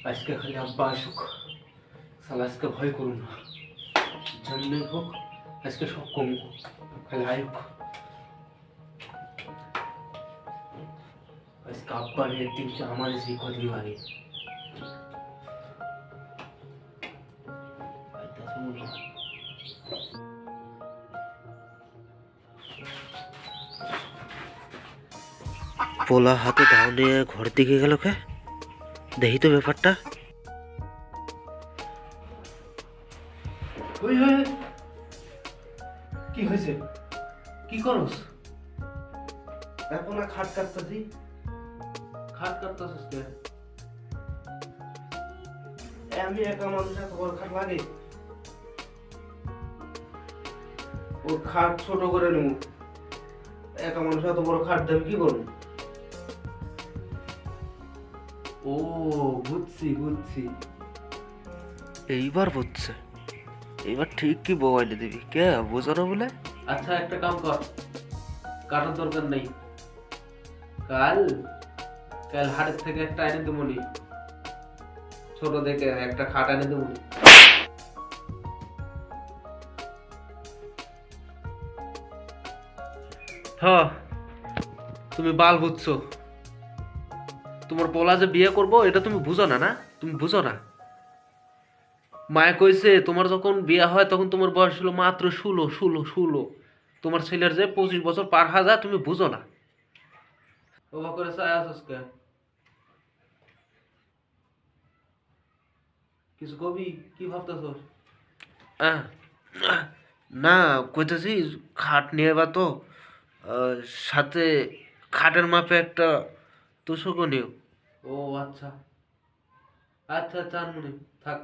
আজকে খালি আব্বা আসুক, শালা আজকে ভয় করুন না, জন্যই হোক আজকে সব কমুক, খালি আয়ুক। আজকে আব্বার একদিন আমার যে কদিন লাগে পোলা হাতে দাও নিয়ে ঘরের দিকে গেল কে? দেখি তো ব্যাপারটা। কি হয়েছে? কি করস? এখন খাট কাটতেছি। খাট কাটতেছিস কে? আমি একা মানুষ, এত বড় খাট লাগে? ও খাট ছোট করে নেব, একা মানুষ এত বড় খাট দেবে কি করবো? ও বুঝছি বুঝছি। এইবার বুঝছে, এইবার ঠিক কি মোবাইলে দিবি কে বোঝো না বলে। আচ্ছা একটা কাম কর, কাটার দরকার নেই, কাল কাল হাটের থেকে একটা এনে দেবনি, ছোট দেখে একটা খাট এনে দেবনি। হ্যাঁ তুমি বাল বুঝছো, তোমার পোলা যে বিয়ে করবো এটা তুমি বুঝো না, না তুমি বুঝো না। মায়ে কইছে তোমার যখন বিয়ে হয় তখন তোমার বয়স ছিল মাত্র 16। তোমার ছেলের যে 25 বছর পার হয়ে যায় তুমি বুঝো না। ওবা করে চাই আসস কে? কিছু কবি? কি ভাবতেছস? আহ, না, কইতেছি খাট নিয়ে বা তো সাথে খাটের মাপে একটা তোষকও নিও। ও আচ্ছা আচ্ছা আচ্ছা আনমনি থাক।